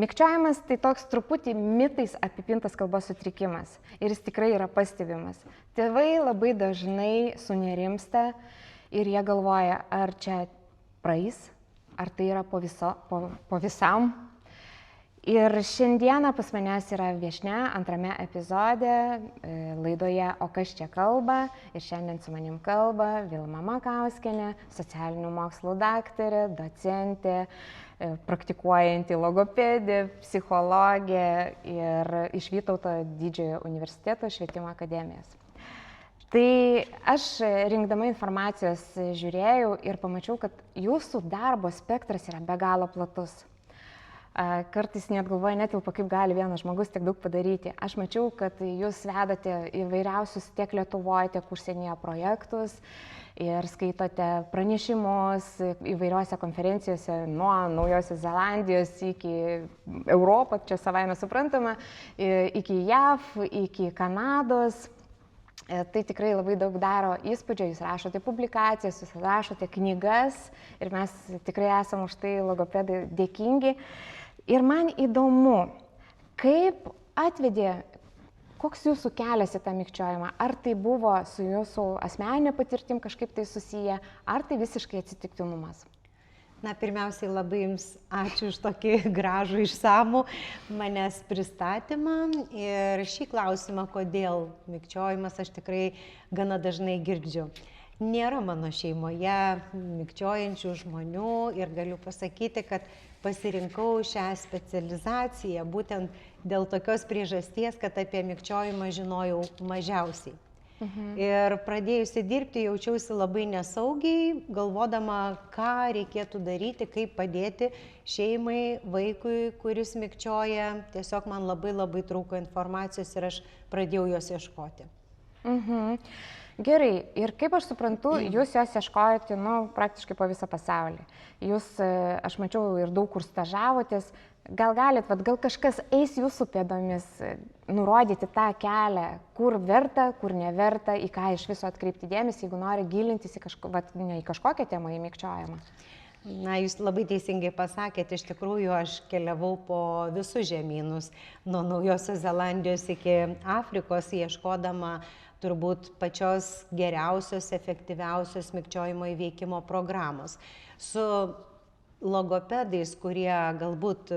Mikčiojimas tai toks truputį mitais apipintas kalbos sutrikimas ir jis tikrai yra pastebimas. Tėvai labai dažnai sunerimsta ir jie galvoja, ar čia praeis, ar tai yra po visam. Ir šiandieną pas manęs yra viešnia antrame epizode laidoje O kas čia kalba. Ir šiandien su manim kalba Vilma Makauskienė, socialinių mokslų daktarė, docentė, praktikuojanti logopedė, psichologė ir iš Vytauto didžiojo universiteto švietimo akademijos. Tai aš rinkdama informacijos žiūrėjau ir pamačiau, kad jūsų darbo spektras yra be galo platus. Kartais net galvoju, netilpa, kaip gali vienas žmogus tiek daug padaryti. Aš mačiau, kad jūs vedate įvairiausius tiek Lietuvoje, tiek užsienyje projektus ir skaitote pranešimus įvairiuose konferencijose nuo Naujosios Zelandijos iki Europos, čia savaime suprantama, iki JAV, iki Kanados. Tai tikrai labai daug daro įspūdžio, jūs rašote publikacijas, jūs rašote knygas ir mes tikrai esam už tai logopedai dėkingi. Ir man įdomu, kaip atvedė, koks jūsų kelias į tą mikčiojimą, ar tai buvo su jūsų asmeninė patirtim kažkaip tai susiję, ar tai visiškai atsitiktinumas? Na, pirmiausiai labai Jums ačiū už tokį gražų išsamų manęs pristatymą ir šį klausimą, kodėl mikčiojimas, aš tikrai gana dažnai girdžiu. Nėra mano šeimoje mikčiojančių žmonių ir galiu pasakyti, kad pasirinkau šią specializaciją būtent dėl tokios priežasties, kad apie mikčiojimą žinojau mažiausiai. Ir pradėjusi dirbti jaučiausi labai nesaugiai, galvodama, ką reikėtų daryti, kaip padėti šeimai, vaikui, kuris mikčioja. Tiesiog man labai trūko informacijos ir aš pradėjau jos ieškoti. Gerai, ir kaip aš suprantu, jūs jos ieškojate, praktiškai po visą pasaulį. Jūs, aš mačiau, ir daug kur stažavotės. Gal galit, gal kažkas eis jūsų pėdomis, nurodyti tą kelią, kur verta, kur neverta, į ką iš viso atkreipti dėmesį, jeigu nori gilintis ne į kažkokią temą, į mikčiojimą? Na, jūs labai teisingai pasakėte, iš tikrųjų aš keliavau po visus žemynus, nuo Naujosios Zelandijos iki Afrikos, ieškodama turbūt pačios geriausios, efektyviausios mikčiojimo įveikimo programos. Su logopedais, kurie galbūt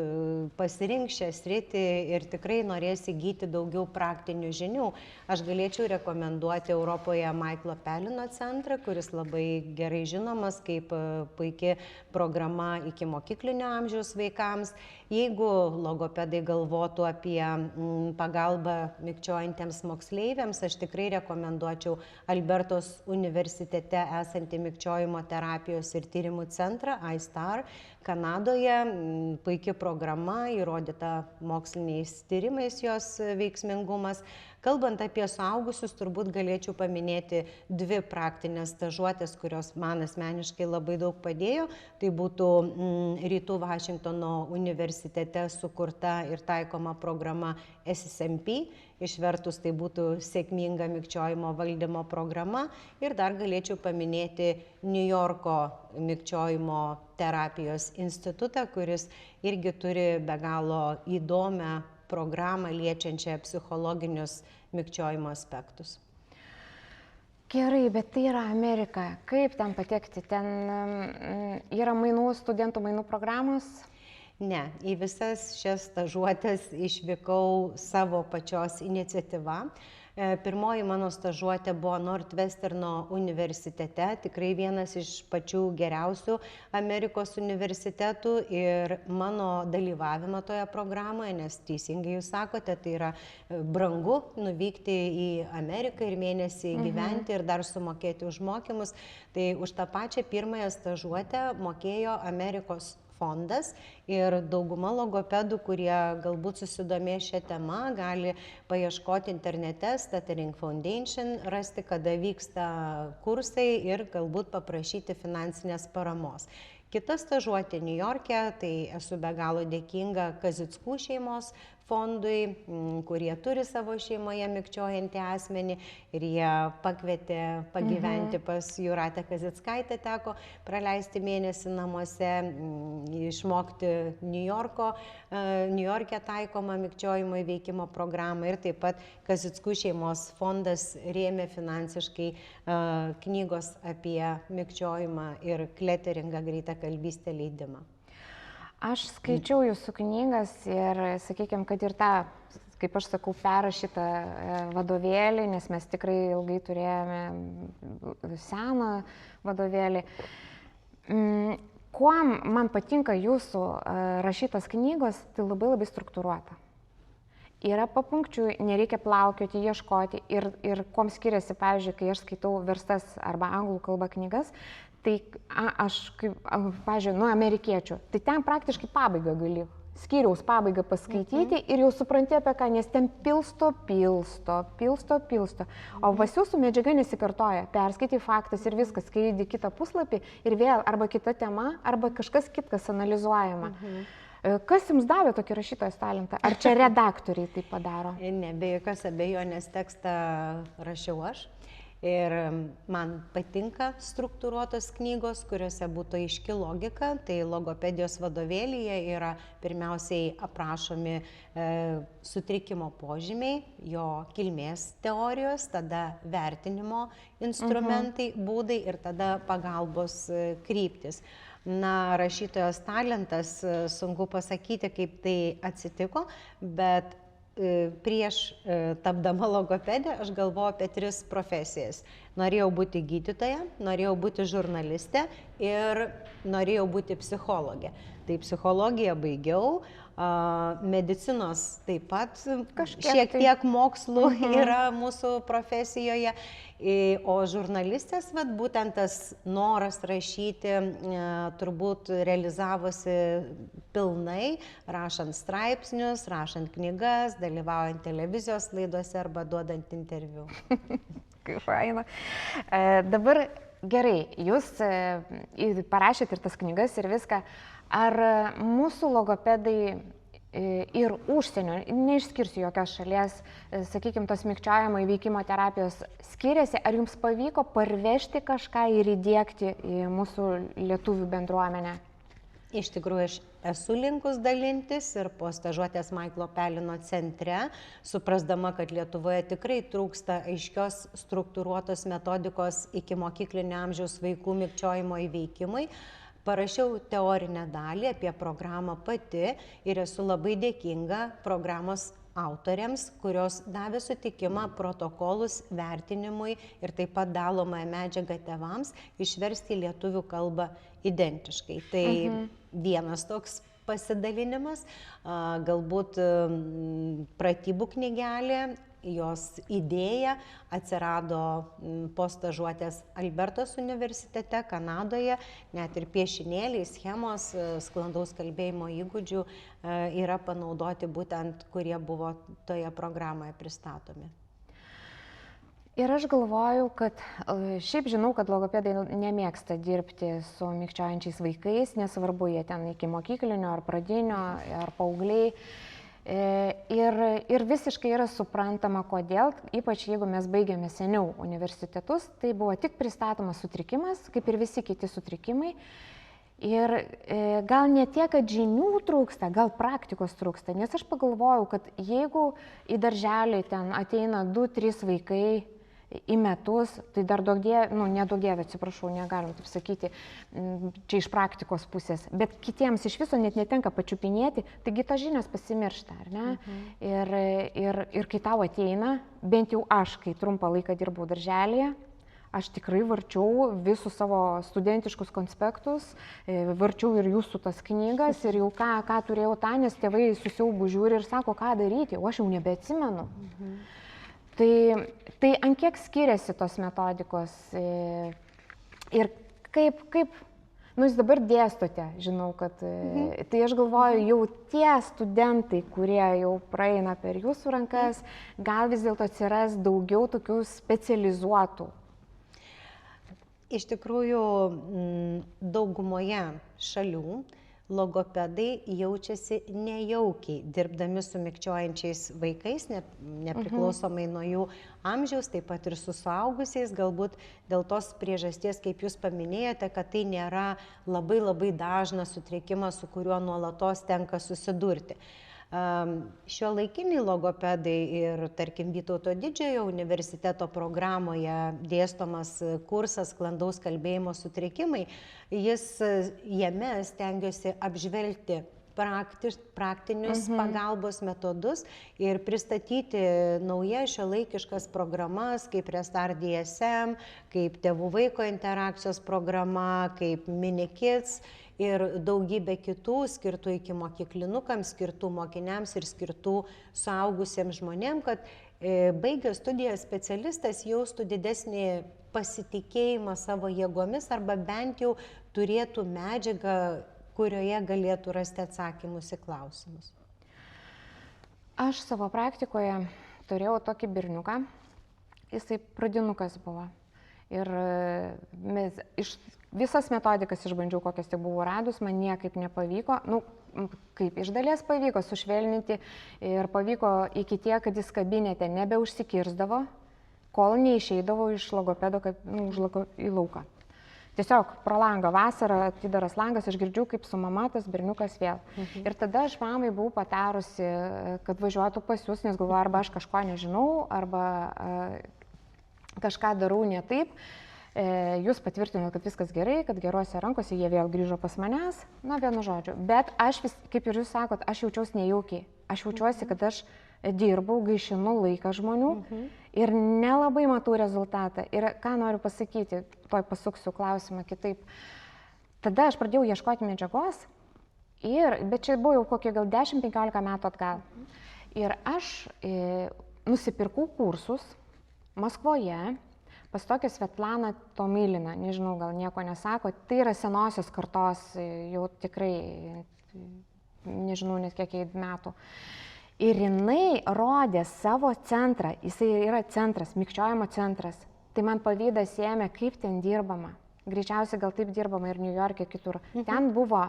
pasirinks šią sritį ir tikrai norės įgyti daugiau praktinių žinių, aš galėčiau rekomenduoti Europoje Maiklo Pelino centrą, kuris labai gerai žinomas kaip puikia programa iki mokyklinio amžiaus vaikams. Jeigu logopedai galvotų apie pagalbą mikčiojantiems moksleiviams, aš tikrai rekomenduočiau Albertos universitete esantį mikčiojimo terapijos ir tyrimų centrą iStar. Kanadoje puikia programa, įrodyta moksliniais tyrimais jos veiksmingumas. Kalbant apie suaugusius, turbūt galėčiau paminėti dvi praktinės stažuotės, kurios man asmeniškai labai daug padėjo. Tai būtų Rytų Vašingtono universitete sukurta ir taikoma programa SSMP. Išvertus tai būtų sėkminga mikčiojimo valdymo programa. Ir dar galėčiau paminėti New Yorko mikčiojimo terapijos institutą, kuris irgi turi be galo įdomią programą liečiančią psichologinius mikčiojimo aspektus. Gerai, bet tai yra Amerika. Kaip ten patekti? Ten yra studentų mainų programos? Ne, į visas šias stažuotės išvykau savo pačios iniciatyva. Pirmoji mano stažuotė buvo Northwesterno universitete, tikrai vienas iš pačių geriausių Amerikos universitetų ir mano dalyvavimą toje programoje, nes teisingai jūs sakote, tai yra brangu nuvykti į Ameriką ir mėnesį gyventi ir dar sumokėti už mokymus. Tai už tą pačią pirmąją stažuotę mokėjo Amerikos fondas ir dauguma logopedų, kurie galbūt susidomės šią temą, gali paieškoti internete Stuttering Foundation, rasti, kada vyksta kursai ir galbūt paprašyti finansinės paramos. Kita stažuotė Niujorke, tai esu be galo dėkinga Kazickų šeimos fondui, kurie turi savo šeimoje mikčiojantį asmenį ir jie pakvietė pagyventi pas Jūratę Kazickaitę, teko praleisti mėnesį namuose, išmokti Niujorke taikomą mikčiojimo įveikimo programą ir taip pat Kazickų šeimos fondas rėmė finansiškai knygos apie mikčiojimą ir kleteringą greitakalbystę leidimą. Aš skaičiau jūsų knygas ir, sakykime, kad ir tą, kaip aš sakau, perrašytą vadovėlį, nes mes tikrai ilgai turėjome seną vadovėlį. Kuo man patinka jūsų rašytos knygos, tai labai struktūruota. Yra papunkčių, nereikia plaukioti, ieškoti ir kuom skiriasi, pavyzdžiui, kai aš skaitau verstas arba anglų kalba knygas, tai aš, pavyzdžiui, nuo amerikiečių, tai ten praktiškai pabaigą gali, skyriaus pabaigą paskaityti ir jau supranti apie ką, nes ten pilsto. O pas jūsų medžiaga nesikartoja, perskaitai faktas ir viskas, kai įdi kitą puslapį ir vėl arba kita tema, arba kažkas kitkas analizuojama. Kas jums davė tokį rašytojos talentą? Ar čia redaktoriai tai padaro? Ne, be jokios abejonės tekstą rašiau aš. Ir man patinka struktūruotos knygos, kuriuose būtų aiški logika. Tai logopedijos vadovėlyje yra pirmiausiai aprašomi sutrikimo požymiai, jo kilmės teorijos, tada vertinimo instrumentai, būdai ir tada pagalbos kryptis. Na, rašytojos talentas, sunku pasakyti, kaip tai atsitiko, bet prieš tapdama logopedė aš galvojau apie 3 profesijas. Norėjau būti gydytoja, norėjau būti žurnalistė ir norėjau būti psichologė. Tai psichologiją baigiau, medicinos taip pat šiek tiek mokslų yra mūsų profesijoje, o žurnalistės, būtent tas noras rašyti turbūt realizavosi pilnai, rašant straipsnius, rašant knygas, dalyvaujant televizijos laidose arba duodant interviu. Kaip faina. Dabar gerai, jūs parašėt ir tas knygas ir viską. Ar mūsų logopedai ir užsienio, neišskirsiu jokios šalies, sakykime, tos mikčiojimo įveikimo terapijos skiriasi, ar jums pavyko parvežti kažką ir įdiegti į mūsų lietuvių bendruomenę? Iš tikrųjų, aš esu linkus dalintis ir po stažuotės Maiklo Pelino centre, suprasdama, kad Lietuvoje tikrai trūksta aiškios struktūruotos metodikos iki mokyklinio amžiaus vaikų mikčiojimo įveikimui, parašiau teorinę dalį apie programą pati ir esu labai dėkinga programos autoriams, kurios davė sutikimą protokolus vertinimui ir taip pat dalomąją medžiagą tėvams išversti į lietuvių kalbą identiškai. Tai vienas toks pasidalinimas, galbūt pratybų knygelė. Jos idėja atsirado po stažuotės Albertos universitete, Kanadoje, net ir piešinėliai, schemos, sklandaus kalbėjimo įgūdžių yra panaudoti būtent, kurie buvo toje programoje pristatomi. Ir aš galvoju, kad šiaip žinau, kad logopedai nemėgsta dirbti su mikčiojančiais vaikais, nesvarbu, jie ten iki mokyklinio, ar pradinio, ar paaugliai. Ir visiškai yra suprantama, kodėl, ypač jeigu mes baigėme seniau universitetus, tai buvo tik pristatomas sutrikimas, kaip ir visi kiti sutrikimai. Ir gal ne tiek, kad žinių trūksta, gal praktikos trūksta, nes aš pagalvojau, kad jeigu į darželį ten ateina 2-3 vaikai į metus, tai dar nedaug dievė, atsiprašau, negalim taip sakyti, čia iš praktikos pusės, bet kitiems iš viso net netenka pačiupinėti, taigi tos žinios pasimiršta, ar ne? Ir kai tau ateina, bent jau aš, kai trumpą laiką dirbau darželėje, aš tikrai varčiau visus savo studentiškus konspektus, varčiau ir jūsų tas knygas ir jau ką turėjau tą, nes tėvai susiaubų žiūri ir sako, ką daryti, o aš jau nebeatsimenu. Tai ant kiek skiriasi tos metodikos ir kaip, jūs dabar dėstote, žinau, kad, tai aš galvoju, jau tie studentai, kurie jau praeina per jūsų rankas, gal vis dėlto atsiras daugiau tokių specializuotų. Iš tikrųjų, daugumoje šalių logopedai jaučiasi nejaukiai dirbdami su mikčiojančiais vaikais, nepriklausomai nuo jų amžiaus, taip pat ir su suaugusiais, galbūt dėl tos priežasties, kaip jūs paminėjote, kad tai nėra labai dažnas sutrikimas, su kuriuo nuolatos tenka susidurti. Šiuolaikiniai logopedai ir, tarkim, Vytauto Didžiojo universiteto programoje dėstomas kursas sklandaus kalbėjimo sutrikimai, jame stengiuosi apžvelgti praktinius pagalbos metodus ir pristatyti naujas šiuolaikiškas programas, kaip Restart DSM, kaip tėvų vaiko interakcijos programa, kaip MiniKids ir daugybė kitų skirtų ikimokyklinukams, skirtų mokiniams ir skirtų suaugusiems žmonėms, kad baigęs studijas specialistas jaustų didesnį pasitikėjimą savo jėgomis arba bent jau turėtų medžiagą, kurioje galėtų rasti atsakymus į klausimus. Aš savo praktikoje turėjau tokį berniuką, jisai pradinukas buvo. Ir visas metodikas išbandžiau, kokias tik buvau radus, man niekaip nepavyko. Kaip iš dalies pavyko sušvelninti ir pavyko iki tiek, kad jis kabinete nebeužsikirzdavo, kol neišeidavo iš logopedo į lauką. Tiesiog pro langą vasarą, atidaras langas, aš girdžiu, kaip su mama tas berniukas vėl. Ir tada aš mamai buvau patarusi, kad važiuotų pas jūs, nes galvoju, arba aš kažko nežinau, arba kažką darau ne taip. Jūs patvirtinote, kad viskas gerai, kad gerose rankose, jie vėl grįžo pas manęs, vienu žodžiu. Bet aš vis, kaip ir jūs sakot, aš jaučiausi nejaukiai. Aš jaučiuosi, kad aš dirbau, gaišinu laiką žmonių ir nelabai matau rezultatą. Ir ką noriu pasakyti, toj pasuksiu klausimą kitaip. Tada aš pradėjau ieškoti medžiagos, bet čia buvo jau kokie gal 10-15 metų atgal. Ir aš nusipirkau kursus Maskvoje pas tokią Svetlaną Tomiliną, nežinau, gal nieko nesako, tai yra senosios kartos, jau tikrai, nežinau net kiek metų. Ir jinai rodė savo centrą, jisai yra centras, mikčiojimo centras. Tai man pavydas ėmė, kaip ten dirbama. Greičiausiai gal taip dirbama ir New York'e kitur. Ten buvo,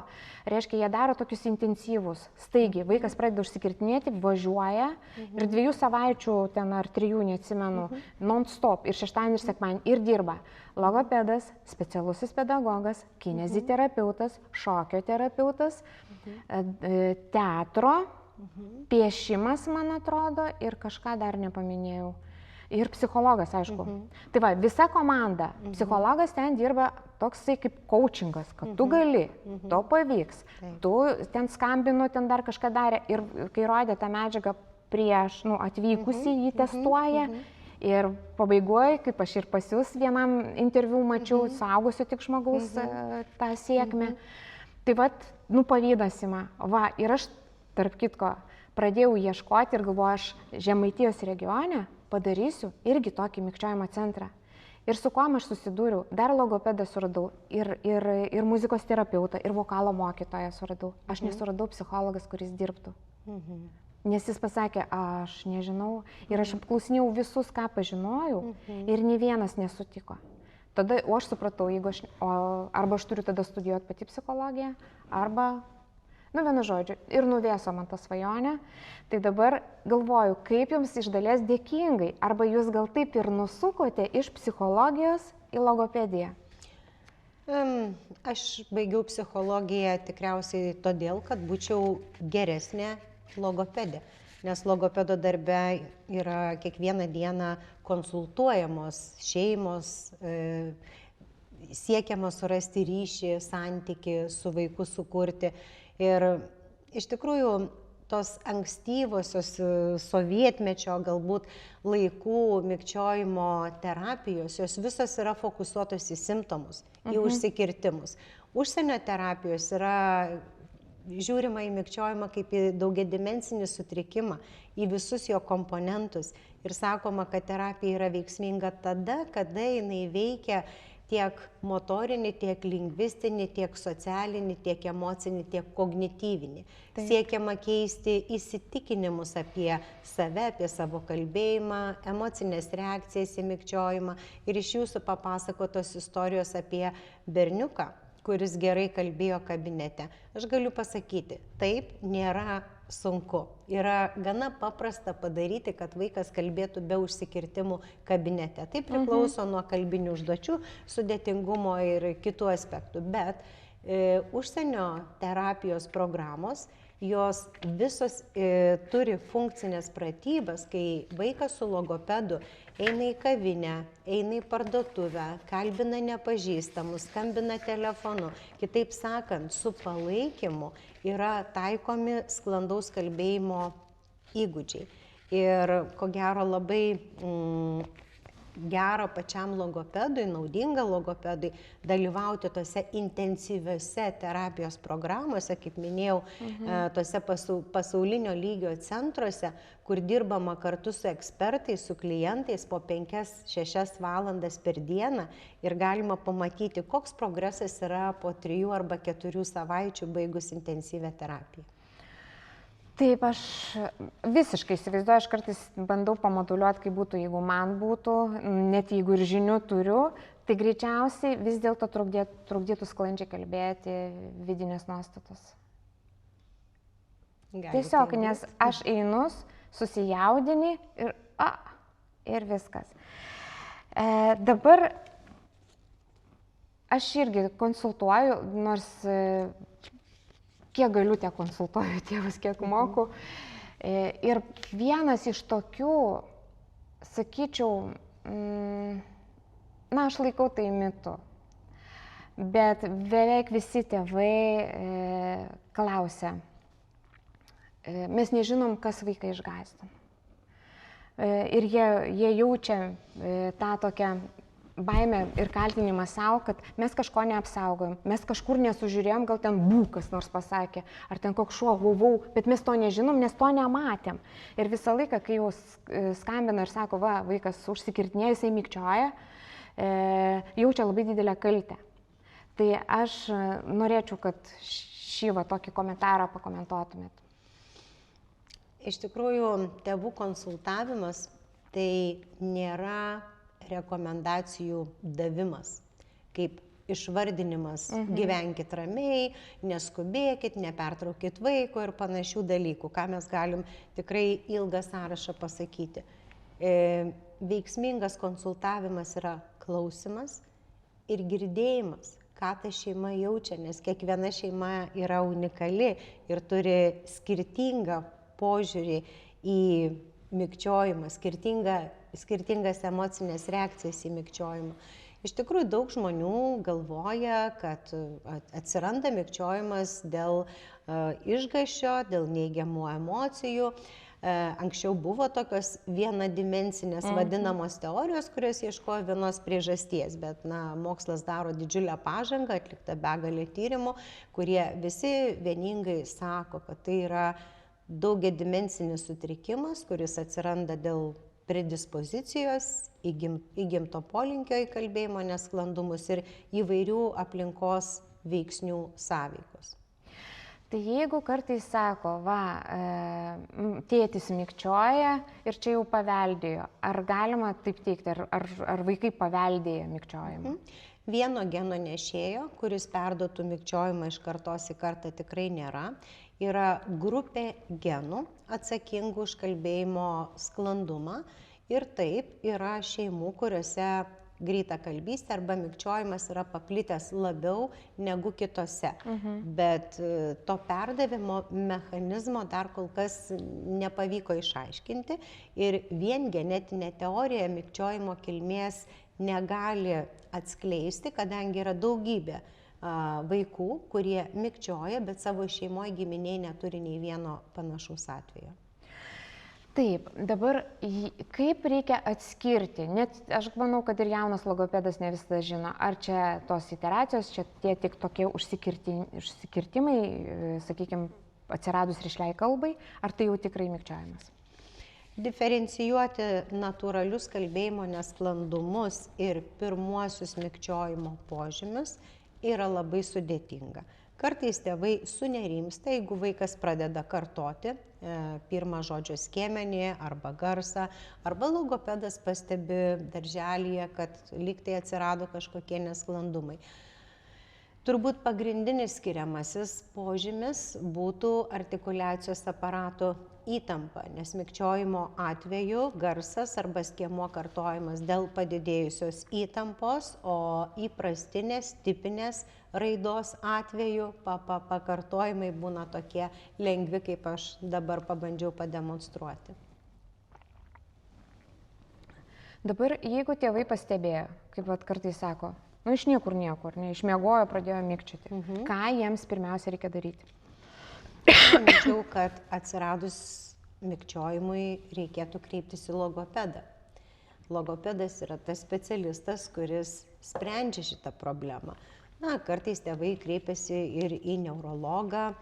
reiškia, jie daro tokius intensyvus, staigiai, vaikas pradeda užsikirtinėti, važiuoja ir 2 savaičių, ten ar 3, neatsimenu, non-stop ir šeštadienį ir sekmadienį ir dirba. Logopedas, specialusis pedagogas, kineziterapeutas, šokio terapeutas, teatro, piešimas, man atrodo, ir kažką dar nepaminėjau. Ir psichologas, aišku. Tai va, visa komanda. Psichologas ten dirba toksai kaip coachingas, kad tu gali, to pavyks. Tu ten skambinu, ten dar kažką darė. Ir kai rodė tą medžiagą prieš atvykusį, jį testuoja. Ir pabaigoje, kaip aš ir pas jūs vienam interviu mačiau, suaugusio tik žmogaus tą sėkmę. Tai va, pavydas ima. Va, ir aš, tarp kitko, pradėjau ieškoti ir galvoju, aš Žemaitijos regione padarysiu irgi tokį mikčiojimo centrą. Ir su kuo aš susidūriau, dar logopedą suradau, ir muzikos terapeutą, ir vokalo mokytoją suradau. Aš nesuradau psichologas, kuris dirbtų. Nes jis pasakė, aš nežinau, ir aš apklausinėjau visus, ką pažinojau, ir nei vienas nesutiko. Tada, o aš supratau, arba aš turiu tada studijuoti pati psichologiją, arba vienu žodžiu, ir nuvėso man tą svajonę. Tai dabar galvoju, kaip jums iš dalies dėkingai, arba jūs gal taip ir nusukote iš psichologijos į logopediją? Aš baigiau psichologiją tikriausiai todėl, kad būčiau geresnė logopedė. Nes logopedo darbe yra kiekvieną dieną konsultuojamos šeimos, siekiama surasti ryšį, santykį su vaiku sukurti. Ir iš tikrųjų tos ankstyvosios sovietmečio galbūt laikų mikčiojimo terapijos, jos visos yra fokusuotos į simptomus, į užsikirtimus. Užsienio terapijos yra žiūrima į mikčiojimą kaip į daugiadimensinį sutrikimą, į visus jo komponentus. Ir sakoma, kad terapija yra veiksminga tada, kada jinai veikia tiek motorinį, tiek lingvistinį, tiek socialinį, tiek emocinį, tiek kognityvinį. Siekiama keisti įsitikinimus apie save, apie savo kalbėjimą, emocinės reakcijas į mikčiojimą. Ir iš jūsų papasakotos istorijos apie berniuką, kuris gerai kalbėjo kabinete. Aš galiu pasakyti, taip nėra sunku. Yra gana paprasta padaryti, kad vaikas kalbėtų be užsikirtimų kabinete. Tai priklauso nuo kalbinių užduočių, sudėtingumo ir kitų aspektų. Bet užsienio terapijos programos, jos visos turi funkcinės pratybas, kai vaikas su logopedu eina į kavinę, eina į parduotuvę, kalbina nepažįstamus, skambina telefonu. Kitaip sakant, su palaikymu yra taikomi sklandaus kalbėjimo įgūdžiai. Ir ko gero labai gera pačiam logopedui, naudinga logopedui dalyvauti tose intensyviose terapijos programuose, kaip minėjau, tose pasaulinio lygio centruose, kur dirbama kartu su ekspertais, su klientais po 5-6 valandas per dieną ir galima pamatyti, koks progresas yra po 3 arba 4 savaičių baigus intensyvę terapiją. Taip, aš visiškai įsivaizduoju, aš kartais bandau pamoduliuoti, kaip būtų, jeigu man būtų, net jeigu ir žinių turiu, tai greičiausiai vis dėlto trukdytų sklandžiai kalbėti vidinės nuostatos. Tiesiog, nes aš einu, susijaudini ir viskas. Dabar aš irgi konsultuoju, nors kiek galiu, tiek konsultuoju tėvus, kiek moku. Ir vienas iš tokių, sakyčiau, aš laikau tai mitu, bet beveik visi tėvai klausia, mes nežinom, kas vaiką išgąsdina. Ir jie jaučia tą tokią baimę ir kaltinimą savo, kad mes kažko neapsaugojom, mes kažkur nesužiūrėjom, gal ten būkas nors pasakė, ar ten koks šuo vau, bet mes to nežinom, nes to nematėm. Ir visą laiką, kai jau skambina ir sako, va, vaikas užsikirtinėja, jisai mykčioja, jaučia labai didelę kaltę. Tai aš norėčiau, kad šį tokį komentarą pakomentuotumėt. Iš tikrųjų, tėvų konsultavimas tai nėra rekomendacijų davimas, kaip išvardinimas, gyvenkit ramiai, neskubėkit, nepertraukit vaiko ir panašių dalykų, ką mes galim tikrai ilgą sąrašą pasakyti. Veiksmingas konsultavimas yra klausimas ir girdėjimas, ką ta šeima jaučia, nes kiekviena šeima yra unikali ir turi skirtingą požiūrį į mykčiojimą, skirtingas emocinės reakcijas į mykčiojimą. Iš tikrųjų, daug žmonių galvoja, kad atsiranda mykčiojimas dėl išgąsčio, dėl neigiamų emocijų. Anksčiau buvo tokios vienadimensinės vadinamos teorijos, kurios ieškojo vienos priežasties, bet mokslas daro didžiulę pažangą, atlikta begalė tyrimų, kurie visi vieningai sako, kad tai yra daugiadimensinis sutrikimas, kuris atsiranda dėl predispozicijos, įgimto polinkio į kalbėjimo nesklandumus ir įvairių aplinkos veiksnių sąveikos. Tai jeigu kartais sako, tėtis mykčioja ir čia jau paveldėjo, ar galima taip teikti, ar vaikai paveldėjo mykčiojimą? Vieno geno nešėjo, kuris perduotų mykčiojimą iš kartos į kartą, tikrai nėra. Yra grupė genų atsakingų už kalbėjimo sklandumą ir taip yra šeimų, kuriuose greitakalbystė arba mykčiojimas yra paplitęs labiau negu kitose. Bet to perdavimo mechanizmo dar kol kas nepavyko išaiškinti ir vien genetinė teorija mykčiojimo kilmės negali atskleisti, kadangi yra daugybė vaikų, kurie mykčioja, bet savo šeimoje giminiai neturi nei vieno panašaus atvejo. Taip, dabar kaip reikia atskirti, net aš manau, kad ir jaunas logopedas ne visada žino, ar čia tos iteracijos, čia tie tik tokie užsikirtimai, sakykime, atsiradus rišliai kalbai, ar tai jau tikrai mykčiojimas? Diferencijuoti natūralius kalbėjimo nesklandumus ir pirmuosius mykčiojimo požymius yra labai sudėtinga. Kartais tėvai sunerimsta, jeigu vaikas pradeda kartoti pirmą žodžio skiemenį arba garsą, arba logopedas pastebi darželyje, kad lyg tai atsirado kažkokie nesklandumai. Turbūt pagrindinis skiriamasis požymis būtų artikuliacijos aparato įtampa, nes mikčiojimo atveju garsas arba skiemuo kartojamas dėl padidėjusios įtampos, o įprastinės, tipinės raidos atveju pakartojimai būna tokie lengvi, kaip aš dabar pabandžiau pademonstruoti. Dabar, jeigu tėvai pastebėjo, kaip vat kartais sako, nu iš niekur, neišmiegojo, pradėjo mikčioti, ką jiems pirmiausia reikia daryti? Manyčiau, kad atsiradus mikčiojimui reikėtų kreiptis į logopedą. Logopedas yra tas specialistas, kuris sprendžia šitą problemą. Na, kartais tėvai kreipiasi ir į neurologą,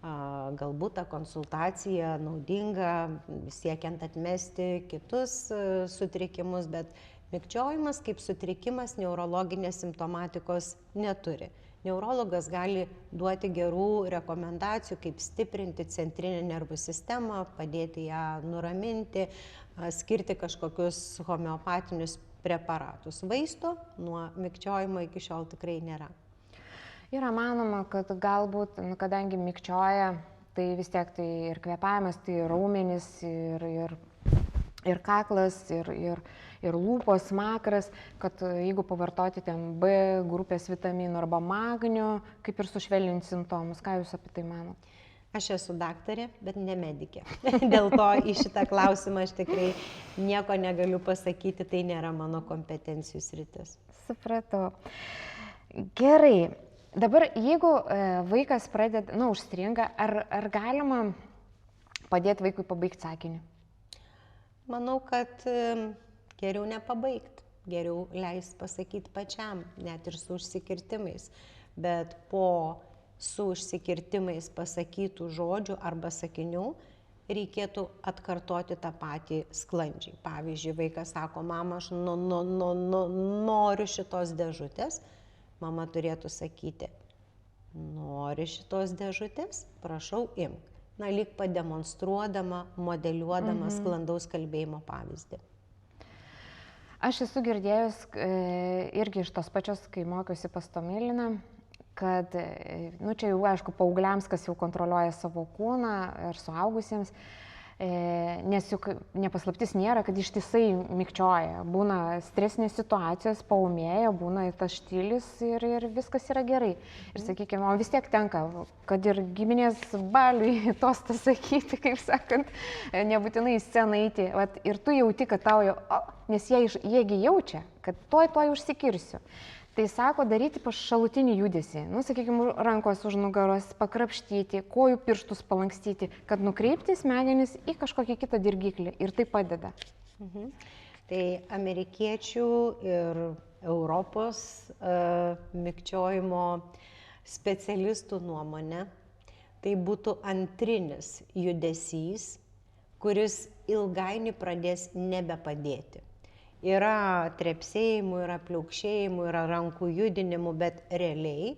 galbūt ta konsultacija naudinga, siekiant atmesti kitus sutrikimus, bet mikčiojimas kaip sutrikimas neurologinės simptomatikos neturi. Neurologas gali duoti gerų rekomendacijų, kaip stiprinti centrinę nervų sistemą, padėti ją nuraminti, skirti kažkokius homeopatinius preparatus. Vaisto nuo mikčiojimo iki šiol tikrai nėra. Yra manoma, kad galbūt, kadangi mikčioja, tai vis tiek tai ir kvėpavimas, tai raumenys, ir kaklas, ir lūpos, smakras, kad jeigu pavartoti ten B grupės vitaminų arba magnio, kaip ir sušvelninti simptomus. Ką Jūs apie tai manote? Aš esu daktarė, bet ne medikė. Dėl to į šitą klausimą aš tikrai nieko negaliu pasakyti, tai nėra mano kompetencijų sritis. Supratau. Gerai. Dabar, jeigu vaikas pradeda, užstringa, ar galima padėti vaikui pabaigti sakinį? Manau, kad geriau nepabaigti, geriau leist pasakyti pačiam, net ir su užsikirtimais. Bet po su užsikirtimais pasakytų žodžių arba sakinių reikėtų atkartoti tą patį sklandžiai. Pavyzdžiui, vaikas sako, mama, aš noriu šitos dėžutės. Mama turėtų sakyti, nori šitos dėžutės, prašau imk. Na, lyg pademonstruodama, modeliuodama sklandaus kalbėjimo pavyzdį. Aš esu girdėjus irgi iš tos pačios, kai mokiausi pas Tomiliną, kad, čia jau aišku, paaugliams, kas jau kontroliuoja savo kūną ir suaugusiems, nes juk nepaslaptis nėra, kad ištisai mikčioja. Būna stresinės situacijos, paūmėja, būna tas štilis ir viskas yra gerai. Ir sakykime, o vis tiek tenka, kad ir giminės baliui tostą sakyti, kaip sakant, nebūtinai į sceną eiti. Ir tu jauti, kad tau jau, nes jiegi jaučia, kad tuoj užsikirsiu. Tai sako daryti šalutinį judesį, sakykime, rankos už nugaros, pakrapštyti, kojų pirštus palankstyti, kad nukreipti smegenis į kažkokį kitą dirgiklį ir tai padeda. Tai amerikiečių ir Europos mikčiojimo specialistų nuomonė, tai būtų antrinis judesys, kuris ilgainiui pradės nebepadėti. Yra trepsėjimų, yra pliaukšėjimų, yra rankų judinimų, bet realiai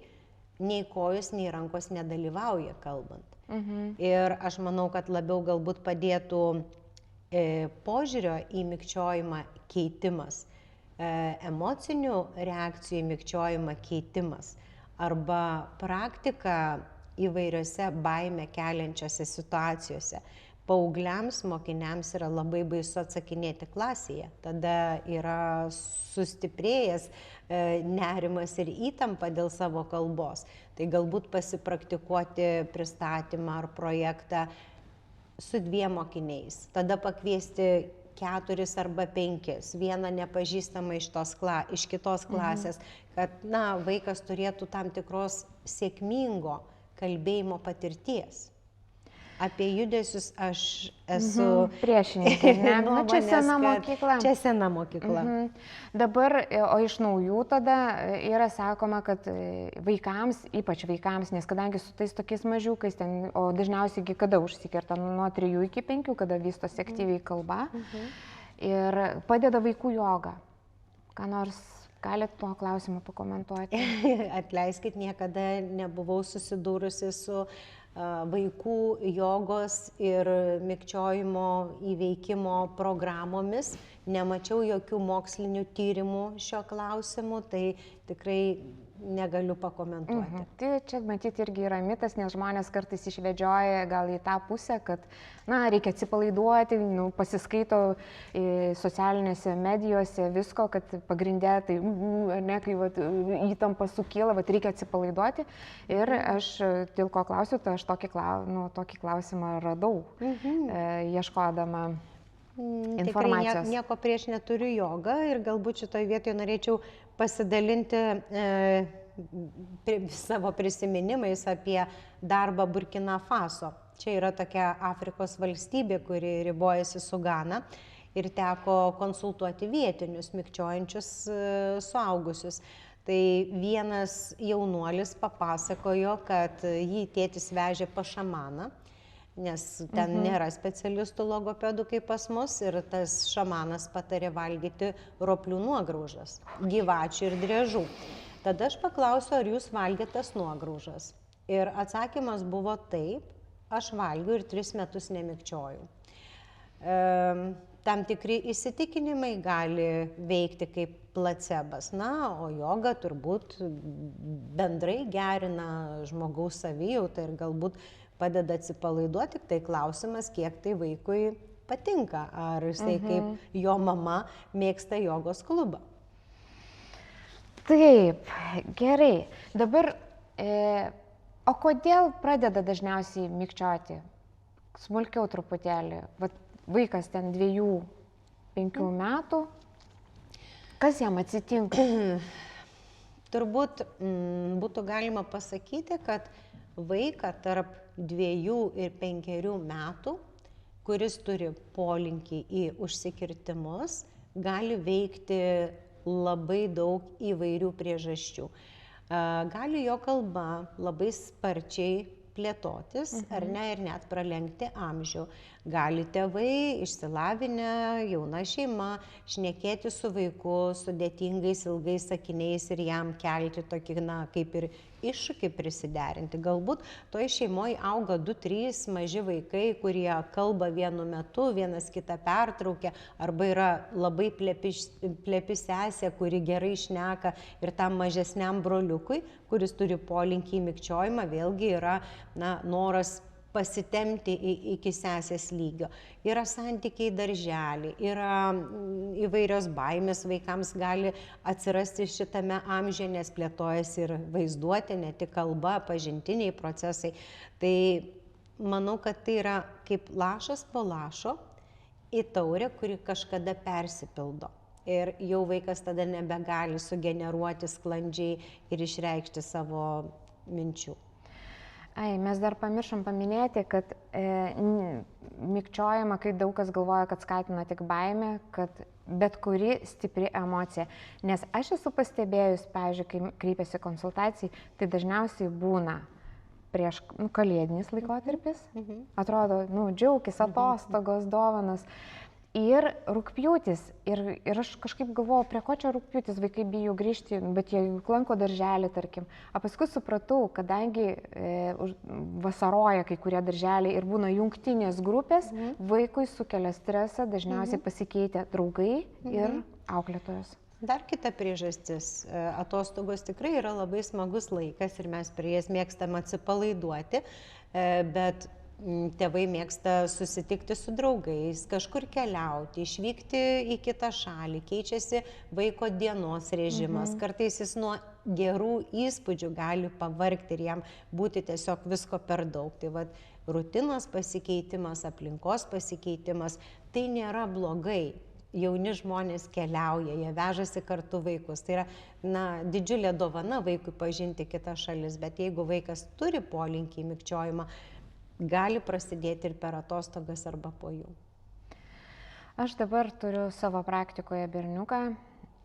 nei kojos, nei rankos nedalyvauja kalbant. Ir aš manau, kad labiau galbūt padėtų požiūrio į mikčiojimą keitimas, emocinių reakcijų į mikčiojimą keitimas arba praktika įvairiose baimę keliančiose situacijose. Paaugliams, mokiniams yra labai baisu atsakinėti klasėje. Tada yra sustiprėjęs nerimas ir įtampa dėl savo kalbos. Tai galbūt pasipraktikuoti pristatymą ar projektą su 2 mokiniais. Tada pakviesti 4 arba 5, vieną nepažįstamą iš kitos klasės, kad vaikas turėtų tam tikros sėkmingo kalbėjimo patirties. Apie judesius aš esu priešininkė, čia sena mokykla. Čia sena mokykla. Dabar, o iš naujų tada yra sakoma, kad vaikams, ypač vaikams, nes kadangi su tais tokiais mažiukais, o dažniausiai kada užsikerta, nuo 3 iki 5, kada vystosi aktyviai kalba, ir padeda vaikų joga. Ką nors galit tuo klausimu pakomentuoti? Atleiskit, niekada nebuvau susidūrusi su vaikų jogos ir mikčiojimo įveikimo programomis. Nemačiau jokių mokslinių tyrimų šio klausimu, tai tikrai negaliu pakomentuoti. Tai čia matyti irgi yra mitas, nes žmonės kartais išvedžioja gal į tą pusę, kad, na, reikia atsipalaiduoti, pasiskaito socialinėse medijose visko, kad pagrindė tai, ne, kai įtampa sukyla, reikia atsipalaiduoti. Ir aš dėl ko klausiu, tai aš tokį klausimą radau, ieškodama informacijos. Tikrai nieko prieš neturiu jogą ir galbūt šitoje vietoje norėčiau pasidalinti savo prisiminimais apie darbą Burkina Faso. Čia yra tokia Afrikos valstybė, kuri ribojasi su Gana ir teko konsultuoti vietinius mikčiojančius suaugusius. Tai vienas jaunuolis papasakojo, kad jį tėtis vežė pas šamaną, nes ten nėra specialistų logopedų kaip pas mus ir tas šamanas patarė valgyti roplių nuograužas, gyvačių ir driežų. Tada aš paklausiu, ar jūs valgėte tas nuograužas. Ir atsakymas buvo taip, aš valgiu ir 3 metus nemikčioju. Tam tikri įsitikinimai gali veikti kaip placebas, o joga turbūt bendrai gerina žmogaus savijautą ir galbūt padeda atsipalaiduoti, tik tai klausimas, kiek tai vaikui patinka, ar jisai kaip jo mama mėgsta jogos klubą. Taip, gerai. Dabar, o kodėl pradeda dažniausiai mikčioti? Smulkiau truputėlį. Vaikas ten 2-5 metų. Kas jam atsitinka? Turbūt būtų galima pasakyti, kad vaiką tarp 2 ir 5 metų, kuris turi polinkį į užsikirtimus, gali veikti labai daug įvairių priežasčių. Gali jo kalba labai sparčiai plėtotis, ar ne, ir net pralenkti amžių. Gali tėvai, išsilavinę, jauna šeima, šnekėti su vaiku sudėtingais, ilgais sakiniais ir jam kelti tokį, kaip ir iššūkį prisiderinti. Galbūt toj šeimoje auga 2-3 maži vaikai, kurie kalba vienu metu, vienas kitą pertraukia, arba yra labai plepi sesė, kuri gerai šneka ir tam mažesniam broliukui, kuris turi polinkį į mikčiojimą, vėlgi yra noras pasitemti iki sesės lygio. Yra santykiai darželį, yra įvairios baimės vaikams gali atsirasti šitame amžiuje, nes plėtojasi ir vaizduotė, ne tik kalba, pažintiniai procesai. Tai manau, kad tai yra kaip lašas po lašo į taurę, kuri kažkada persipildo. Ir jau vaikas tada nebegali sugeneruoti sklandžiai ir išreikšti savo minčių. Mes dar pamiršom paminėti, kad mikčiojama, kai daug kas galvoja, kad skatina tik baimę, kad bet kuri stipri emocija. Nes aš esu pastebėjus, pavyzdžiui, kai kreipiasi konsultacijai, tai dažniausiai būna prieš kalėdinis laikotarpis. Atrodo, džiaugis, atostogos, dovanas. Ir rugpjūtis. Ir aš kažkaip galvojau, prie ko čia rugpjūtis, vaikai bijo grįžti, bet jie lanko darželį, tarkim. O paskui supratau, kadangi vasaroja kai kurie darželiai ir būna jungtinės grupės, vaikui sukelia stresą, dažniausiai pasikeitę draugai ir auklėtojos. Dar kita priežastis. Atostogos tikrai yra labai smagus laikas ir mes prie jas mėgstam atsipalaiduoti, bet tėvai mėgsta susitikti su draugais, kažkur keliauti, išvykti į kitą šalį, keičiasi vaiko dienos režimas, kartais jis nuo gerų įspūdžių gali pavargti ir jam būti tiesiog visko per daug. Tai rutinos pasikeitimas, aplinkos pasikeitimas, tai nėra blogai. Jauni žmonės keliauja, jie vežasi kartu vaikus. Tai yra didžiulė dovana vaikui pažinti kitas šalis, bet jeigu vaikas turi polinkį į mikčiojimą, gali prasidėti ir per atostogas arba po jų. Aš dabar turiu savo praktikoje berniuką,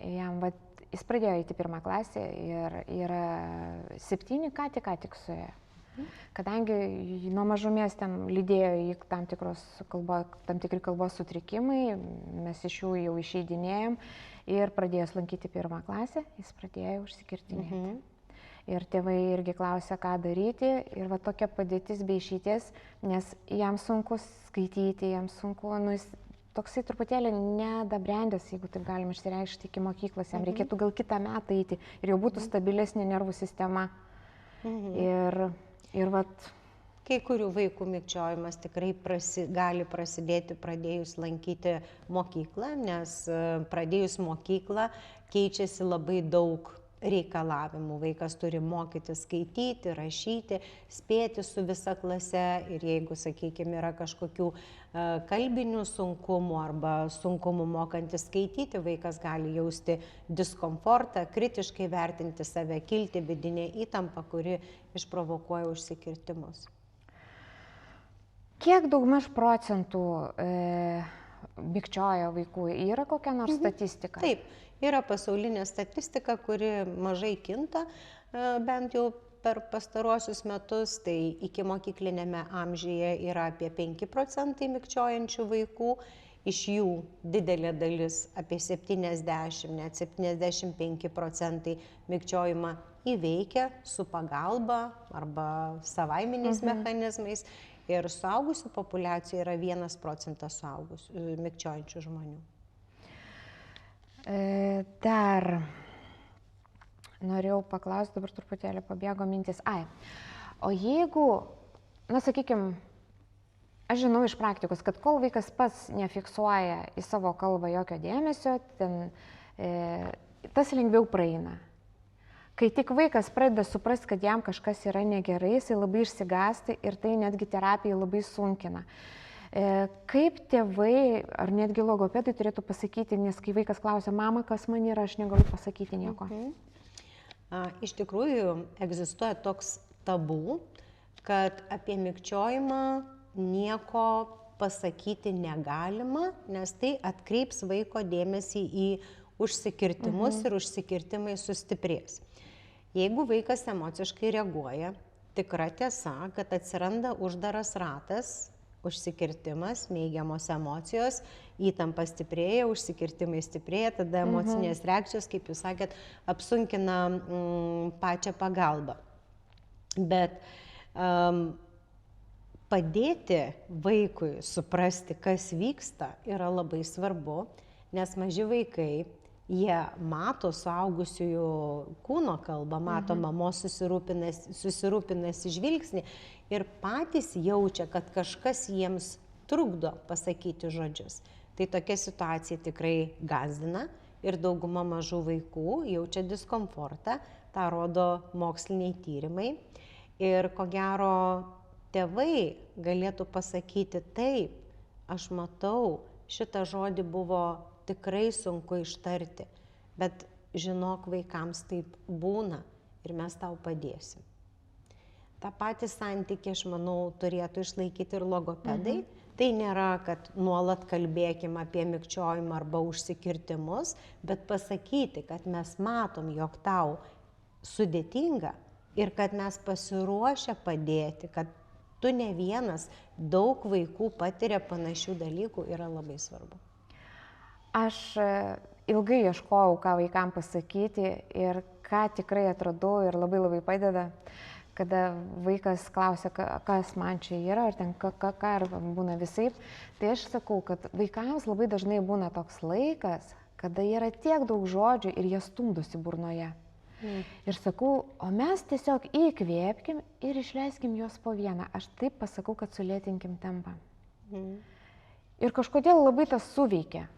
jis pradėjo eiti 1 klasę ir yra 7, ką tik suėjo. Kadangi nuo mažumės ten lydėjo į tam tikri kalbos sutrikimai, mes iš jų jau išeidinėjom ir pradėjęs lankyti 1 klasę, jis pradėjo užsikirtinėti. Ir tėvai irgi klausia, ką daryti. Ir tokia padėtis be išeities, nes jam sunku skaityti, jam sunku, jis toksai truputėlį nedabrendęs, jeigu taip galima išsireikšti, iki mokyklos, jam reikėtų gal kitą metą eiti ir jau būtų stabilesnė nervų sistema. Ir vat... Kai kurių vaikų mikčiojimas tikrai gali prasidėti pradėjus lankyti mokyklą, nes pradėjus mokyklą keičiasi labai daug reikalavimų. Vaikas turi mokyti skaityti, rašyti, spėti su visa klase ir jeigu, sakykime, yra kažkokių kalbinių sunkumų arba sunkumų mokantis skaityti, vaikas gali jausti diskomfortą, kritiškai vertinti save, kilti vidinę įtampą, kuri išprovokuoja užsikirtimus. Kiek daugmaž procentų mikčioja vaikų? Yra kokia nors statistika? Taip, yra pasaulinė statistika, kuri mažai kinta, bent jau per pastaruosius metus, tai iki mokyklinėme amžiuje yra apie 5 procentai mikčiojančių vaikų, iš jų didelė dalis, apie 70, net 75 procentai mikčiojimą įveikia su pagalba arba savaiminiais mechanizmais. Ir suaugusių populiacijoje yra 1 procentas mikčiojančių žmonių. Dar norėjau paklausti, dabar truputėlį pabėgo mintis. O jeigu, na sakykime, aš žinau iš praktikos, kad kol vaikas pats nefiksuoja į savo kalbą jokio dėmesio, tas lengviau praeina. Kai tik vaikas pradeda suprasti, kad jam kažkas yra negerai, jisai labai išsigąsta ir tai netgi terapijai labai sunkina. Kaip tėvai ar netgi logopedai turėtų pasakyti, nes kai vaikas klausia, mama, kas man yra, aš negaliu pasakyti nieko. Iš tikrųjų, egzistuoja toks tabu, kad apie mikčiojimą nieko pasakyti negalima, nes tai atkreips vaiko dėmesį į užsikirtimus ir užsikirtimai sustiprės. Jeigu vaikas emociškai reaguoja, tikra tiesa, kad atsiranda uždaras ratas, užsikirtimas, neigiamos emocijos, įtampa stiprėja, užsikirtimai stiprėja, tada emocinės reakcijos, kaip jūs sakėt, apsunkina pačią pagalbą. Bet padėti vaikui suprasti, kas vyksta, yra labai svarbu, nes maži vaikai, jie mato suaugusiųjų kūno kalbą, mato mamos susirūpinasi žvilgsnį ir patys jaučia, kad kažkas jiems trukdo pasakyti žodžius. Tai tokia situacija tikrai gąsdina ir dauguma mažų vaikų jaučia diskomfortą, tą rodo moksliniai tyrimai. Ir ko gero tėvai galėtų pasakyti taip, aš matau, šitą žodį buvo tikrai sunku ištarti, bet žinok, vaikams taip būna ir mes tau padėsim. Ta patį santykį, aš manau, turėtų išlaikyti ir logopedai. Tai nėra, kad nuolat kalbėkim apie mikčiojimą arba užsikirtimus, bet pasakyti, kad mes matom, jog tau sudėtinga ir kad mes pasiruošę padėti, kad tu ne vienas, daug vaikų patiria panašių dalykų, yra labai svarbu. Aš ilgai ieškojau, ką vaikams pasakyti ir ką tikrai atradau ir labai padeda, kada vaikas klausia, kas man čia yra, ar ten ar būna visaip, tai aš sakau, kad vaikams labai dažnai būna toks laikas, kada yra tiek daug žodžių ir jie stumdosi burnoje. Ir sakau, o mes tiesiog įkvėpkim ir išleiskim juos po vieną. Aš taip pasakau, kad sulėtinkim tempą. Ir kažkodėl labai tas suveikia.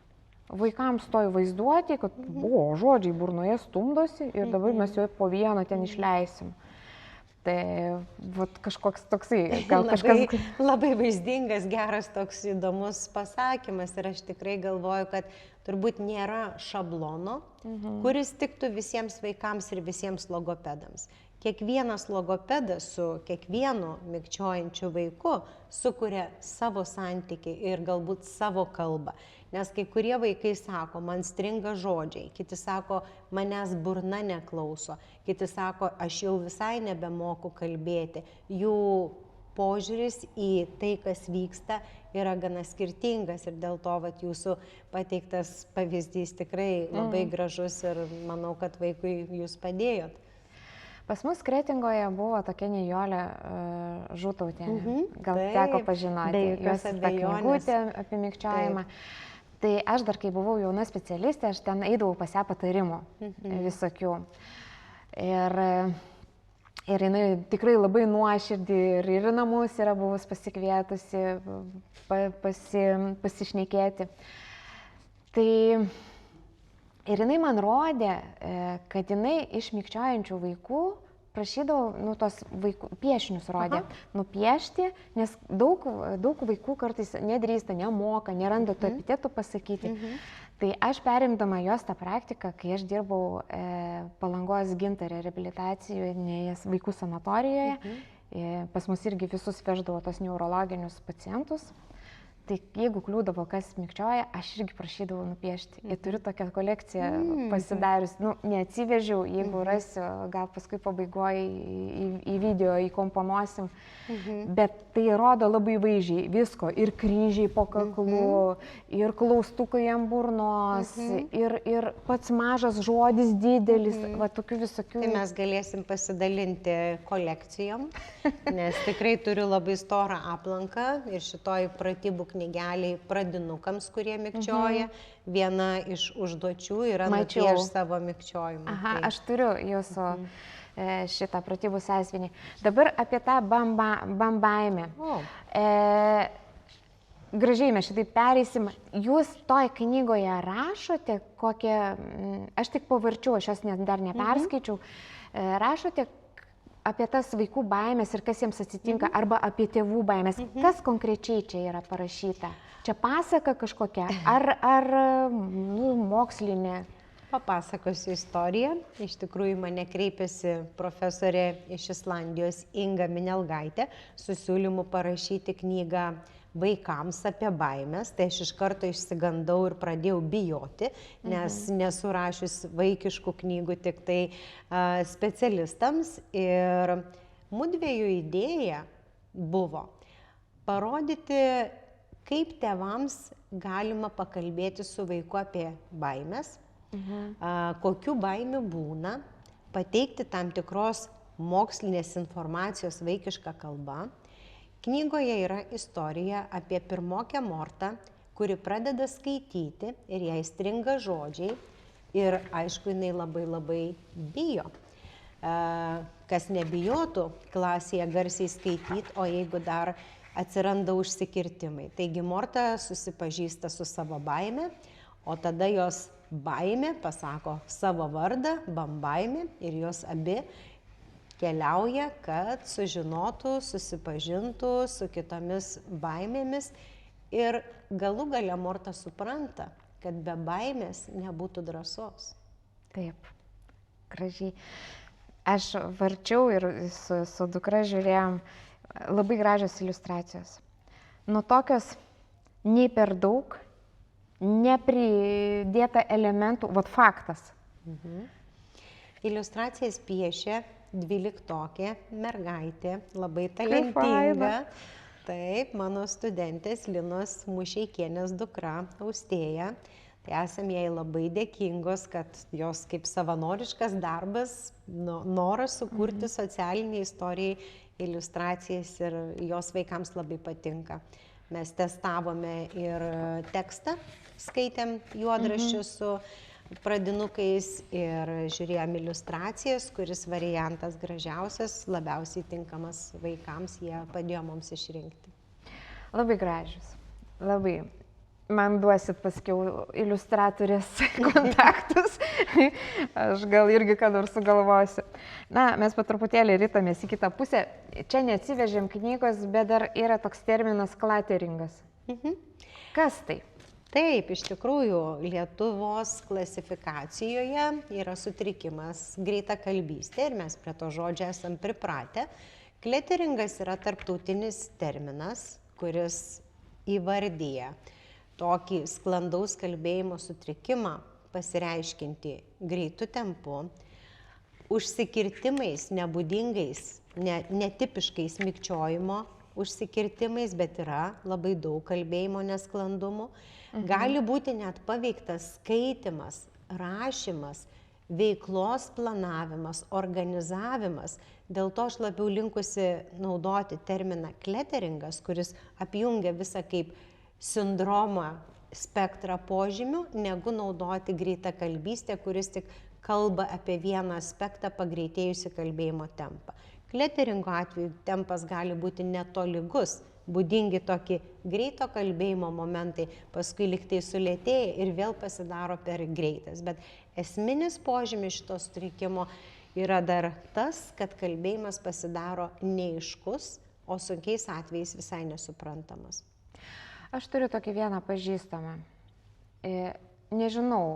Vaikams toj vaizduoti, kad žodžiai burnoje stumdosi ir dabar mes jo po vieną ten išleisim. Tai kažkoks toksai, gal kažkas... Labai vaizdingas, geras toks įdomus pasakymas ir aš tikrai galvoju, kad turbūt nėra šablono, kuris tiktų visiems vaikams ir visiems logopedams. Kiekvienas logopedas su kiekvienu mikčiojančiu vaiku sukuria savo santykį ir galbūt savo kalbą. Nes kai kurie vaikai sako, man stringa žodžiai, kiti sako, manęs burna neklauso, kiti sako, aš jau visai nebemoku kalbėti. Jų požiūris į tai, kas vyksta, yra gana skirtingas ir dėl to jūsų pateiktas pavyzdys tikrai labai gražus ir manau, kad vaikui jūs padėjot. Pas mus Kretingoje buvo tokia Nijolė Žūtautienė. Gal Taip, teko pažinoti be jokios jos tą abejonės. knygutę apie mikčiojimą. Tai aš dar, kai buvau jauna specialistė, aš ten eidavau pas ją patarimų visokių. Ir jinai tikrai labai nuoširdį ir į namus yra buvus pasikvietusi pasišnekėti. Tai ir jinai man rodė, kad jinai iš mikčiojančių vaikų prašydavo, tos vaikų piešinius rodė, nupiešti, nes daug vaikų kartais nedrįsta, nemoka, neranda tų epitetų pasakyti. Tai aš perimdama jos tą praktiką, kai aš dirbau Palangos Gintarė reabilitacijoje vaikų sanatorijoje, pas mus irgi visus veždavo tos neurologinius pacientus. Tai jeigu kliūdavo, kas mikčioja, aš irgi prašydavau nupiešti. Ir turiu tokią kolekciją pasidarius. Neatsivežiau, jeigu rasiu, gal paskui pabaigoje į video įkomponuosim. Bet tai rodo labai vaizdžiai visko. Ir kryžiai po kaklu, ir klaustukai ant burnos, ir pats mažas žodis didelis. Va, tokių visokių. Tai mes galėsim pasidalinti kolekcijom, nes tikrai turiu labai storą aplanką ir šitoj pratybų knygeliai pradinukams, kurie mikčioja. Viena iš užduočių yra nupiešti savo mikčiojimą. Aha, aš turiu jūsų šitą pratybų sąsiuvinį. Dabar apie tą bambaimę. Gražiai mes šitai pereisim. Jūs toj knygoje rašote kokią, aš tik pavarčiau, aš jos dar neperskaičiau, rašote apie tas vaikų baimės ir kas jiems atsitinka, arba apie tėvų baimės. Kas konkrečiai čia yra parašyta? Čia pasaka kažkokia, ar mokslinė? Papasakosiu istoriją. Iš tikrųjų, mane kreipėsi profesorė iš Islandijos Inga Minelgaitė su siūlymu parašyti knygą vaikams apie baimės. Tai aš iš karto išsigandau ir pradėjau bijoti, nes nesu rašius vaikiškų knygų tik tai specialistams. Ir mudviejų idėja buvo parodyti, kaip tėvams galima pakalbėti su vaiku apie baimės, kokių baimių būna, pateikti tam tikros mokslinės informacijos vaikišką kalbą. Knygoje yra istorija apie pirmokę Mortą, kuri pradeda skaityti ir jai stringa žodžiai ir aišku, jinai labai bijo. Kas nebijotų klasėje garsiai skaityti, o jeigu dar atsiranda užsikirtimai. Taigi Morta susipažįsta su savo baime, o tada jos baimė pasako savo vardą, bambaimė, ir jos abi keliauja, kad sužinotų, susipažintų su kitomis baimėmis ir galų gale Morta supranta, kad be baimės nebūtų drąsos. Taip, gražiai. Aš varčiau ir su dukra žiūrėjom labai gražios iliustracijos. Nu tokios nei per daug, nepridėta elementų, vat faktas. Iliustracijas piešė 12-okė mergaitė, labai talentinga. Taip, mano studentės Linos Mušeikienės dukra Austėja. Tai esam jai labai dėkingos, kad jos kaip savanoriškas darbas, noras sukurti socialiniai istorijai iliustracijas ir jos vaikams labai patinka. Mes testavome ir tekstą, skaitėm juodraščius su pradinukais ir žiūrėjom iliustracijas, kuris variantas gražiausias, labiausiai tinkamas vaikams, jie padėjo mums išrinkti. Labai gražius, labai. Man duosit paskiau iliustratorės kontaktus, aš gal irgi ką nors sugalvosiu. Na, mes po truputėlį rytamės į kitą pusę. Čia neatsivežėm knygos, bet dar yra toks terminas klateringas. Kas tai? Taip, iš tikrųjų, Lietuvos klasifikacijoje yra sutrikimas greitakalbystė ir mes prie to žodžio esam pripratę. Kleteringas yra tarptautinis terminas, kuris įvardyja tokį sklandaus kalbėjimo sutrikimą pasireiškinti greitu tempu, užsikirtimais nebūdingais, netipiškais mikčiojimo užsikirtimais, bet yra labai daug kalbėjimo nesklandumų. Gali būti net paveiktas skaitimas, rašymas, veiklos planavimas, organizavimas. Dėl to aš labiau linkusi naudoti terminą kleteringas, kuris apjungia visą kaip sindromą spektrą požymių, negu naudoti greitakalbystę, kuris tik kalba apie vieną aspektą pagreitėjusi kalbėjimo tempą. Kleteringo atveju tempas gali būti netolygus, būdingi tokį greito kalbėjimo momentai, paskui liktai sulėtėja ir vėl pasidaro per greitas. Bet esminis požymis šito sutrikimo yra dar tas, kad kalbėjimas pasidaro neaiškus, o sunkiais atvejais visai nesuprantamas. Aš turiu tokį vieną pažįstamą. Nežinau,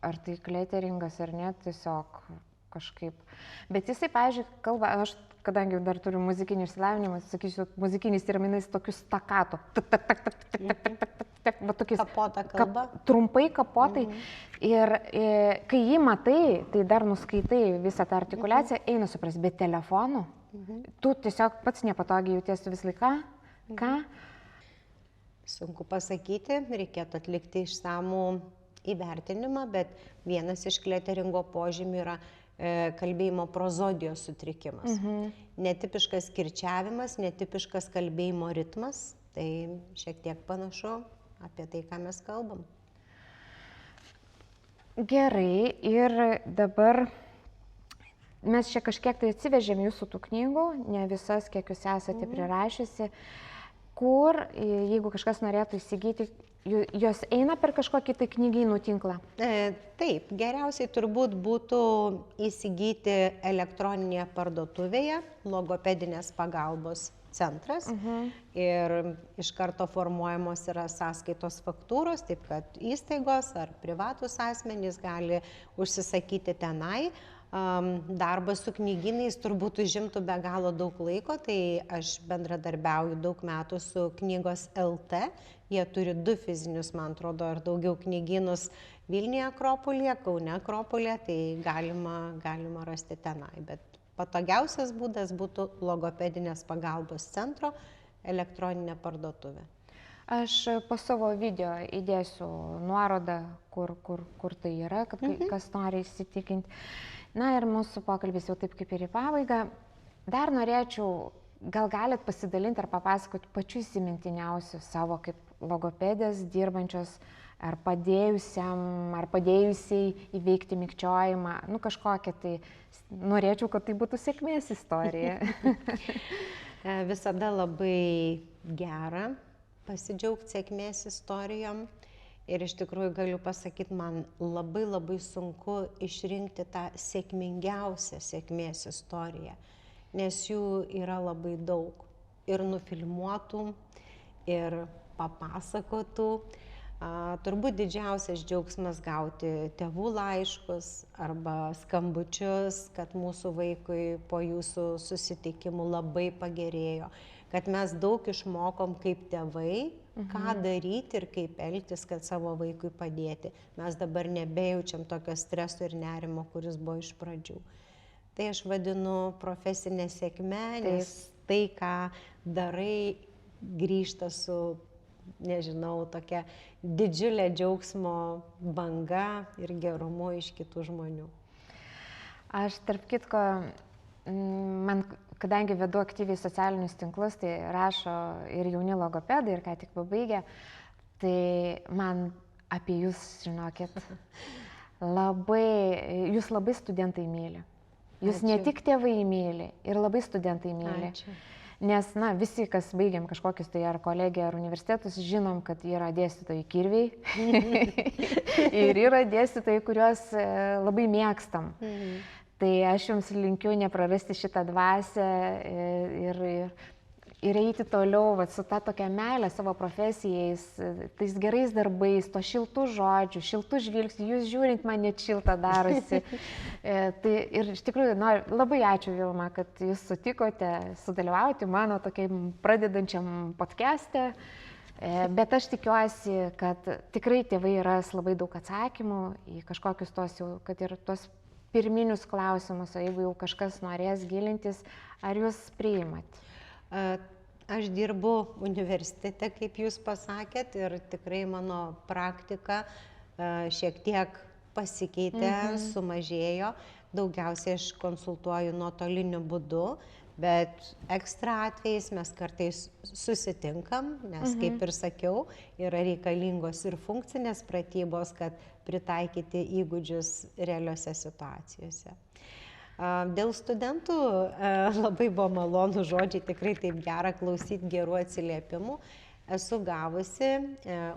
ar tai kleteringas ar ne, tiesiog kažkaip. Bet jisai, pavyzdžiui, kalba, aš kadangi dar turiu muzikinį išsilavinimą, sakysiu, muzikiniais terminais tokius stakato. Kapota kalba. Trumpai kapotai. Ir kai jį matai, tai dar nuskaitai visą tą artikuliaciją, eina supras, bet telefonu, tu tiesiog pats nepatogiai jautiesi vis laiką. Ką? Sunku pasakyti, reikėtų atlikti išsamų įvertinimą, bet vienas iš kleteringo požymių yra kalbėjimo prozodijos sutrikimas. Netipiškas kirčiavimas, netipiškas kalbėjimo ritmas, tai šiek tiek panašu apie tai, ką mes kalbam. Gerai, ir dabar mes čia kažkiek tai atsivežėm jūsų tų knygų, ne visas, kiek jūs esate prirašysi, kur, jeigu kažkas norėtų įsigyti, jos eina per kažkokį tai knygynų tinklą? Taip, geriausiai turbūt būtų įsigyti elektroninėje parduotuvėje logopedinės pagalbos centras ir iš karto formuojamos yra sąskaitos faktūros, taip kad įstaigos ar privatus asmenys gali užsisakyti tenai. Darbas su knygynais turbūt užimtų be galo daug laiko, tai aš bendradarbiauju daug metų su Knygos LT. Jie turi 2 fizinius, man atrodo, ar daugiau knygynus Vilniuje Akropolyje, Kaune Akropolyje, tai galima rasti tenai. Bet patogiausias būdas būtų logopedinės pagalbos centro elektroninė parduotuvė. Aš po savo video įdėsiu nuorodą, kur tai yra, kad kas nori įsitikinti. Na ir mūsų pokalbis jau taip kaip ir į pabaigą. Dar norėčiau, gal galit pasidalinti ar papasakoti pačių įsimintiniausių savo kaip logopedės dirbančios ar padėjusiam, ar padėjusiai įveikti mikčiojimą, kažkokią tai, norėčiau, kad tai būtų sėkmės istorija. Visada labai gera pasidžiaugti sėkmės istorijom. Ir iš tikrųjų galiu pasakyti, man labai sunku išrinkti tą sėkmingiausią sėkmės istoriją, nes jų yra labai daug. Ir nufilmuotų, ir papasakotų. Turbūt didžiausias džiaugsmas gauti tėvų laiškus arba skambučius, kad mūsų vaikui po jūsų susitikimų labai pagerėjo, kad mes daug išmokom kaip tėvai, ką daryti ir kaip elgtis, kad savo vaikui padėti. Mes dabar nebejaučiam tokio streso ir nerimo, kuris buvo iš pradžių. Tai aš vadinu profesinė sėkme, nes tai, ką darai, grįžta su, nežinau, tokia didžiulė džiaugsmo banga ir gerumu iš kitų žmonių. Aš, tarp kitko, man, kadangi vedu aktyviai socialinius tinklus, tai rašo ir jauni logopedai, ir ką tik pabaigė, tai man apie jūs, žinokit, jūs labai studentai myli. Jūs ne tik tėvai myli, ir labai studentai myli. Ačiū. Nes, visi, kas baigiam kažkokius tai ar kolegiją, ar universitetus, žinom, kad yra dėstytojai kirviai ir yra dėstytojai, kuriuos labai mėgstam. Tai aš jums linkiu neprarasti šitą dvasią ir eiti toliau su ta tokia meilė savo profesijais, tais gerais darbais, to šiltų žodžių, šiltų žvilgsnių, jūs žiūrint man net šilta darosi. Ir iš tikrųjų, labai ačiū Vilma, kad jūs sutikote sudalyvauti mano tokiam pradedančiam podcast'e. Bet aš tikiuosi, kad tikrai tėvai ras labai daug atsakymų į kažkokius tos jau, kad ir tos pirminius klausimus, o jeigu jau kažkas norės gilintis, ar jūs priimat? Aš dirbu universitete, kaip jūs pasakėt, ir tikrai mano praktika šiek tiek pasikeitė, sumažėjo. Daugiausiai aš konsultuoju nuotoliniu būdu, bet ekstra atvejais mes kartais susitinkam, nes, kaip ir sakiau, yra reikalingos ir funkcinės pratybos, kad pritaikyti įgūdžius realiose situacijose. Dėl studentų labai buvo malonu žodžiai, tikrai taip gera klausyti gerų atsiliepimų. Esu gavusi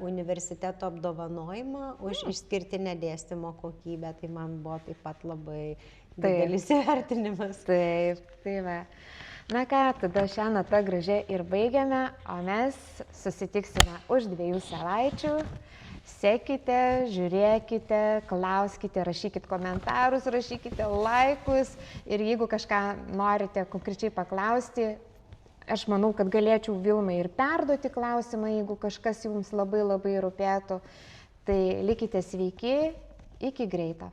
universiteto apdovanojimą už išskirtinę dėstymo kokybę, tai man buvo taip pat labai didelis įvertinimas. Taip, tai va. Na ką, tada šią natą gražiai ir baigiame, o mes susitiksime už 2 savaičių. Sekite, žiūrėkite, klauskite, rašykite komentarus, rašykite laikus ir jeigu kažką norite konkrečiai paklausti, aš manau, kad galėčiau Vilmai ir perduoti klausimą, jeigu kažkas jums labai rūpėtų. Tai likite sveiki, iki greito.